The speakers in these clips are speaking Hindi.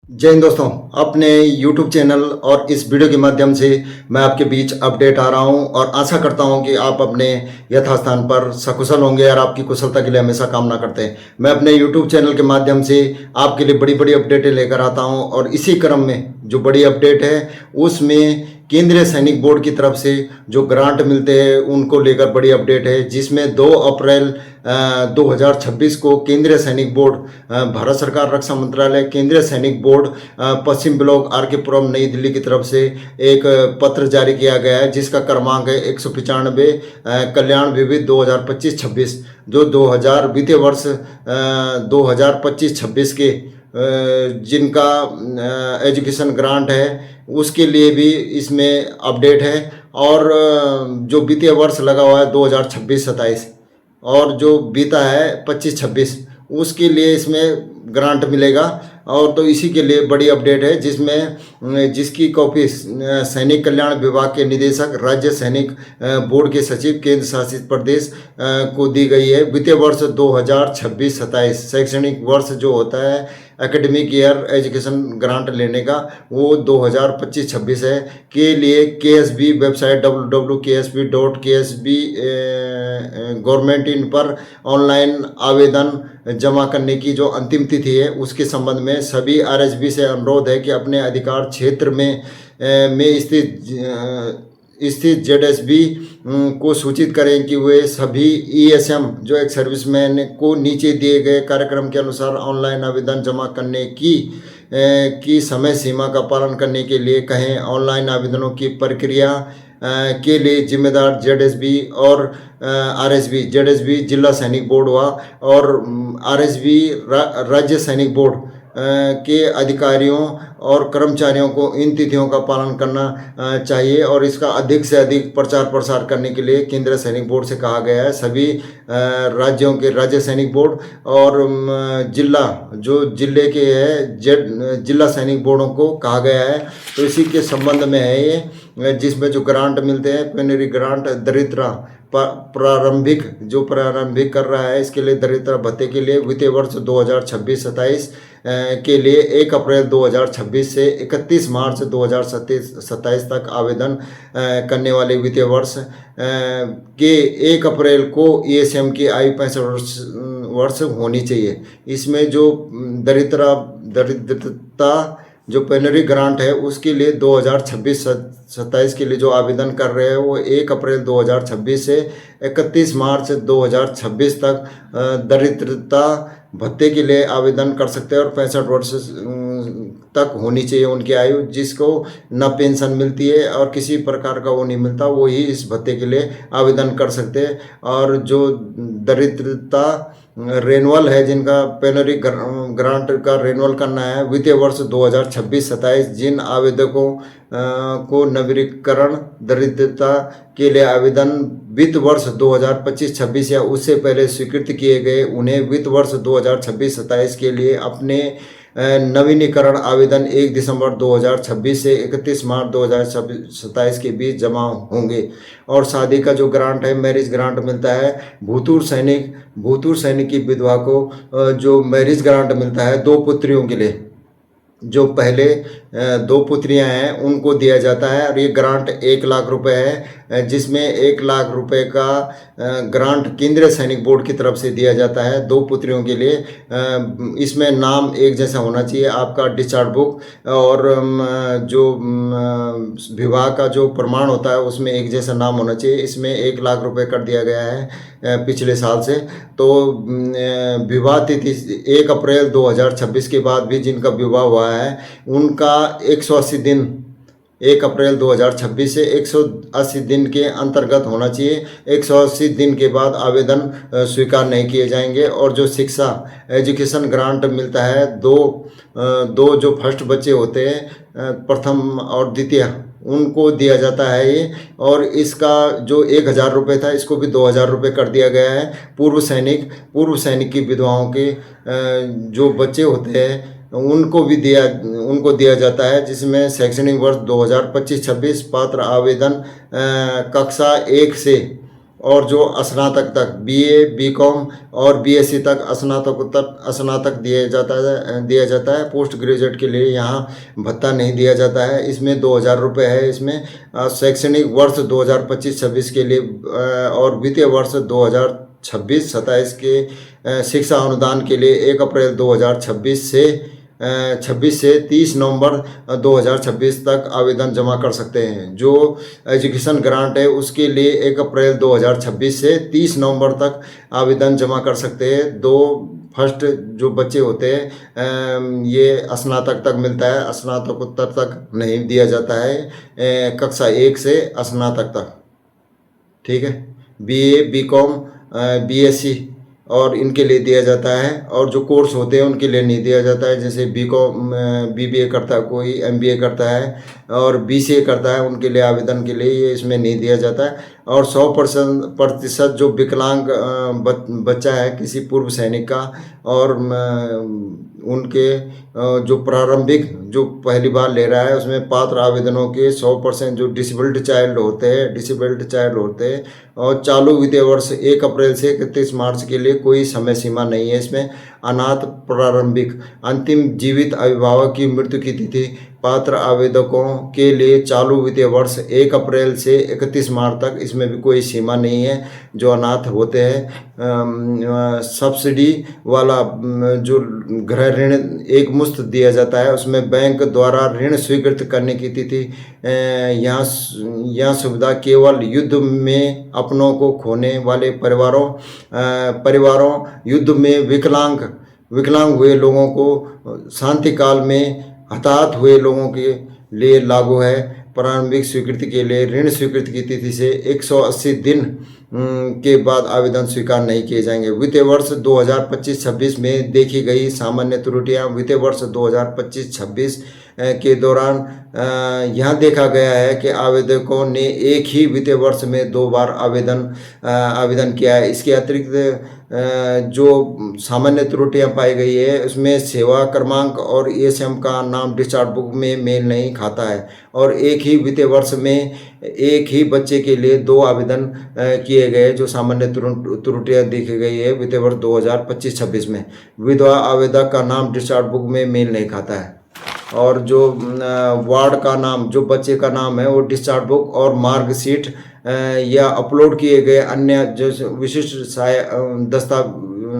जय हिंद दोस्तों। अपने YouTube चैनल और इस वीडियो के माध्यम से मैं आपके बीच अपडेट आ रहा हूं और आशा करता हूं कि आप अपने यथास्थान पर सकुशल होंगे और आपकी कुशलता के लिए हमेशा कामना करते हैं। मैं अपने YouTube चैनल के माध्यम से आपके लिए बड़ी बड़ी अपडेटें लेकर आता हूं और इसी क्रम में जो बड़ी अपडेट है उसमें केंद्रीय सैनिक बोर्ड की तरफ से जो ग्रांट मिलते हैं उनको लेकर बड़ी अपडेट है, जिसमें 2 अप्रैल 2026 को केंद्रीय सैनिक बोर्ड, भारत सरकार रक्षा मंत्रालय, केंद्रीय सैनिक बोर्ड पश्चिम ब्लॉक आर के पुरम नई दिल्ली की तरफ से एक पत्र जारी किया गया है, जिसका क्रमांक है 195 कल्याण विविध 2025-26, जो 2000 वित्तीय वर्ष 2025-26 के जिनका एजुकेशन ग्रांट है उसके लिए भी इसमें अपडेट है। और जो वित्तीय वर्ष लगा हुआ है 2026-27 और जो बीता है 25-26 उसके लिए इसमें ग्रांट मिलेगा। और तो इसी के लिए बड़ी अपडेट है, जिसकी कॉपी सैनिक कल्याण विभाग के निदेशक, राज्य सैनिक बोर्ड के सचिव, केंद्र शासित प्रदेश को दी गई है। वित्तीय वर्ष 2026-27 शैक्षणिक वर्ष जो होता है एकेडमिक ईयर एजुकेशन ग्रांट लेने का, वो 2025-26 है। के लिए KSB website www.ksb government in पर ऑनलाइन आवेदन जमा करने की जो अंतिम तिथि है उसके संबंध में सभी RSB से अनुरोध है कि अपने अधिकार क्षेत्र में स्थित ZSB को सूचित करें कि वे सभी ESM जो एक सर्विसमैन को नीचे दिए गए कार्यक्रम के अनुसार ऑनलाइन आवेदन जमा करने की समय सीमा का पालन करने के लिए कहें। ऑनलाइन आवेदनों की प्रक्रिया के लिए जिम्मेदार ZSB और RSB, ZSB जिला सैनिक बोर्ड हुआ और RSB राज्य सैनिक बोर्ड के अधिकारियों और कर्मचारियों को इन तिथियों का पालन करना चाहिए और इसका अधिक से अधिक प्रचार प्रसार करने के लिए केंद्रीय सैनिक बोर्ड से कहा गया है। सभी राज्यों के राज्य सैनिक बोर्ड और जिले के है जिला सैनिक बोर्डों को कहा गया है। तो इसी के संबंध में है ये, जिसमें जो ग्रांट मिलते हैं पेनरी ग्रांट दरिद्रा प्रारंभिक प्रारंभिक कर रहा है, इसके लिए दरिद्र भत्ते के लिए वित्तीय वर्ष 2026-27 के लिए 1 अप्रैल 2026 से 31 मार्च 2027 तक आवेदन करने वाले वित्तीय वर्ष के 1 अप्रैल को ESM की आयु 65 वर्ष होनी चाहिए। इसमें जो दरिद्रता जो पेनरी ग्रांट है उसके लिए 2026-27 के लिए जो आवेदन कर रहे हैं वो 1 अप्रैल 2026 से 31 मार्च 2026 तक दरिद्रता भत्ते के लिए आवेदन कर सकते हैं और 65 वर्ष तक होनी चाहिए उनकी आयु, जिसको न पेंशन मिलती है और किसी प्रकार का वो नहीं मिलता, वो ही इस भत्ते के लिए आवेदन कर सकते हैं। और जो दरिद्रता रेनुअल है, जिनका पेनरी ग्रांट का रेनुअल करना है वित्तीय वर्ष 2026-27, जिन आवेदकों को नवीनीकरण दरिद्रता के लिए आवेदन वित्त वर्ष 2025-26 या उससे पहले स्वीकृत किए गए, उन्हें वित्त वर्ष 2026-27 के लिए अपने नवीनीकरण आवेदन 1 दिसंबर 2026 से 31 मार्च 2027 के बीच जमा होंगे। और शादी का जो ग्रांट है मैरिज ग्रांट मिलता है भूतपूर्व सैनिक की विधवा को जो मैरिज ग्रांट मिलता है 2 पुत्रियों के लिए, जो पहले 2 पुत्रियां हैं उनको दिया जाता है और ये ग्रांट 1 लाख रुपए है, जिसमें 1 लाख रुपए का ग्रांट केंद्रीय सैनिक बोर्ड की तरफ से दिया जाता है 2 पुत्रियों के लिए। इसमें नाम एक जैसा होना चाहिए, आपका डिस्चार्ज बुक और जो विवाह का जो प्रमाण होता है उसमें एक जैसा नाम होना चाहिए। इसमें 1 लाख रुपए कर दिया गया है पिछले साल से। तो विवाह तिथि 1 अप्रैल 2026 के बाद भी जिनका विवाह हुआ है उनका 180 दिन 1 अप्रैल 2026 से 180 दिन के अंतर्गत होना चाहिए। 180 दिन के बाद आवेदन स्वीकार नहीं किए जाएंगे। और जो शिक्षा एजुकेशन ग्रांट मिलता है, दो जो फर्स्ट बच्चे होते हैं प्रथम और द्वितीय, उनको दिया जाता है ये। और इसका जो 1000 रुपये था इसको भी 2000 रुपये कर दिया गया है। पूर्व सैनिक की विधवाओं के जो बच्चे होते हैं उनको दिया जाता है, जिसमें शैक्षणिक वर्ष 2025-26 पात्र आवेदन कक्षा 1 से और जो स्नातक तक बीए, बीकॉम और बीएससी तक स्नातक दिया जाता है। पोस्ट ग्रेजुएट के लिए यहाँ भत्ता नहीं दिया जाता है। इसमें 2,000 रुपये है। इसमें शैक्षणिक वर्ष 2025-26 के लिए और वित्तीय वर्ष 2026-27 के शिक्षा अनुदान के लिए 1 अप्रैल 2026 से 30 नवंबर 2026 तक आवेदन जमा कर सकते हैं। जो एजुकेशन ग्रांट है उसके लिए 1 अप्रैल 2026 से 30 नवंबर तक आवेदन जमा कर सकते हैं। फर्स्ट जो बच्चे होते हैं ये स्नातक तक मिलता है, स्नातकोत्तर तक नहीं दिया जाता है, कक्षा 1 से स्नातक तक। ठीक है, बीए, बीकॉम, बीएससी और इनके लिए दिया जाता है। और जो कोर्स होते हैं उनके लिए नहीं दिया जाता है। जैसे बीकॉम, बीबीए करता है कोई, एमबीए करता है और बीसीए करता है, उनके लिए आवेदन के लिए ये इसमें नहीं दिया जाता है। और 100% जो विकलांग बच्चा है किसी पूर्व सैनिक का और उनके जो प्रारंभिक जो पहली बार ले रहा है उसमें पात्र आवेदनों के 100% जो डिसेबल्ड चाइल्ड होते हैं और चालू वित्तीय वर्ष 1 अप्रैल से 31 मार्च के लिए कोई समय सीमा नहीं है। इसमें अनाथ प्रारंभिक अंतिम जीवित अभिभावक की मृत्यु की तिथि पात्र आवेदकों के लिए चालू वित्तीय वर्ष 1 अप्रैल से 31 मार्च तक, इसमें भी कोई सीमा नहीं है। जो अनाथ होते हैं सब्सिडी वाला जो गृह ऋण एक मुश्त दिया जाता है, उसमें बैंक द्वारा ऋण स्वीकृत करने की तिथि यह सुविधा केवल युद्ध में अपनों को खोने वाले परिवारों युद्ध में विकलांग हुए लोगों को, शांति काल में हताहत हुए लोगों के लिए लागू है। प्रारंभिक स्वीकृति के लिए ऋण स्वीकृति की तिथि से 180 दिन के बाद आवेदन स्वीकार नहीं किए जाएंगे। वित्तीय वर्ष 2025-26 में देखी गई सामान्य त्रुटियां वित्तीय वर्ष 2025-26 के दौरान यहाँ देखा गया है कि आवेदकों ने एक ही वित्तीय वर्ष में 2 बार आवेदन किया है। इसके अतिरिक्त जो सामान्य त्रुटियां पाई गई है उसमें सेवा क्रमांक और ईएसएम का नाम डिस्चार्ज बुक में मेल नहीं खाता है और एक ही वित्तीय वर्ष में एक ही बच्चे के लिए 2 आवेदन किए गए। जो सामान्य त्रुटियां देखी गई है वित्तीय वर्ष 2025-26 में विधवा आवेदक का नाम डिस्चार्ज बुक में मेल नहीं खाता है और जो वार्ड का नाम जो बच्चे का नाम है वो डिस्चार्ज बुक और मार्कशीट या अपलोड किए गए अन्य जो विशिष्ट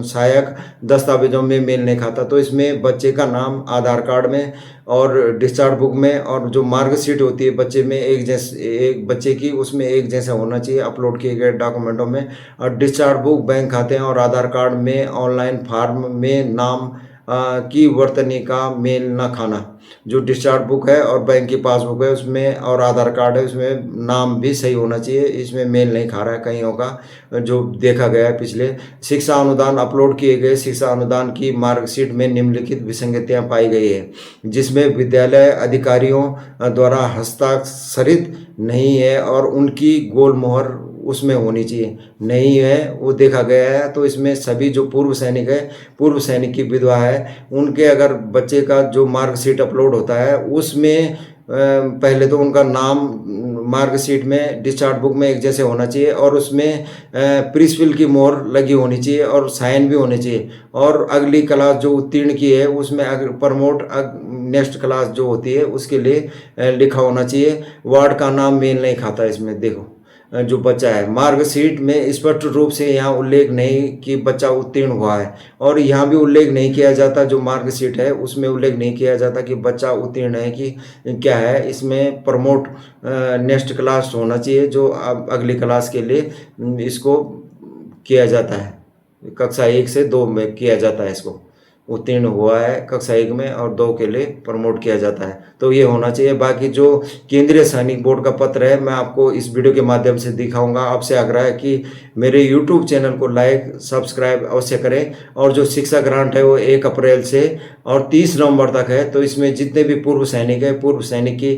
सहायक दस्तावेजों में मेल नहीं खाता। तो इसमें बच्चे का नाम आधार कार्ड में और डिस्चार्ज बुक में और जो मार्कशीट होती है बच्चे में एक बच्चे की उसमें एक जैसा होना चाहिए अपलोड किए गए डॉक्यूमेंटों में। और डिस्चार्ज बुक बैंक खाते और आधार कार्ड में ऑनलाइन फॉर्म में नाम की वर्तनी का मेल न खाना। जो डिस्चार्ज बुक है और बैंक की पासबुक है उसमें और आधार कार्ड है उसमें नाम भी सही होना चाहिए, इसमें मेल नहीं खा रहा है कहीं होगा जो देखा गया है पिछले। शिक्षा अनुदान अपलोड किए गए शिक्षा अनुदान की मार्कशीट में निम्नलिखित विसंगतियां पाई गई है जिसमें विद्यालय अधिकारियों द्वारा हस्ताक्षरित नहीं है और उनकी गोल मोहर उसमें होनी चाहिए, नहीं है वो देखा गया है। तो इसमें सभी जो पूर्व सैनिक की विधवा है उनके अगर बच्चे का जो मार्कशीट अपलोड होता है उसमें पहले तो उनका नाम मार्कशीट में डिस्चार्ज बुक में एक जैसे होना चाहिए और उसमें प्रिंसिपल की मोहर लगी होनी चाहिए और साइन भी होने चाहिए। और अगली क्लास जो उत्तीर्ण की है उसमें प्रमोट नेक्स्ट क्लास जो होती है उसके लिए लिखा होना चाहिए। वार्ड का नाम मेल नहीं खाता इसमें। देखो जो बच्चा है मार्कशीट में स्पष्ट रूप से यहाँ उल्लेख नहीं कि बच्चा उत्तीर्ण हुआ है और यहाँ भी उल्लेख नहीं किया जाता, जो मार्कशीट है उसमें उल्लेख नहीं किया जाता कि बच्चा उत्तीर्ण है कि क्या है। इसमें प्रमोट नेक्स्ट क्लास होना चाहिए जो अगली क्लास के लिए इसको किया जाता है। कक्षा 1 से 2 में किया जाता है, इसको उत्तीर्ण हुआ है कक्षा 1 में और 2 के लिए प्रमोट किया जाता है। तो ये होना चाहिए। बाकी जो केंद्रीय सैनिक बोर्ड का पत्र है मैं आपको इस वीडियो के माध्यम से दिखाऊंगा। आपसे आग्रह है कि मेरे यूट्यूब चैनल को लाइक सब्सक्राइब अवश्य करें। और जो शिक्षा ग्रांट है वो 1 अप्रैल से और 30 नवंबर तक है। तो इसमें जितने भी पूर्व सैनिक की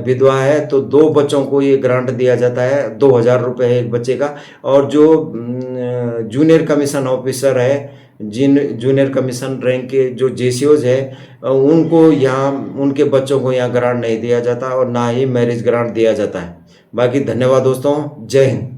विधवा है तो 2 बच्चों को ये ग्रांट दिया जाता है, 2,000 रुपये है एक बच्चे का। और जो जूनियर कमीशन ऑफिसर है जूनियर कमीशन रैंक के जो जेसीओज है उनको यहाँ उनके बच्चों को यहाँ ग्रांट नहीं दिया जाता और ना ही मैरिज ग्रांट दिया जाता है। बाकी धन्यवाद दोस्तों, जय हिंद।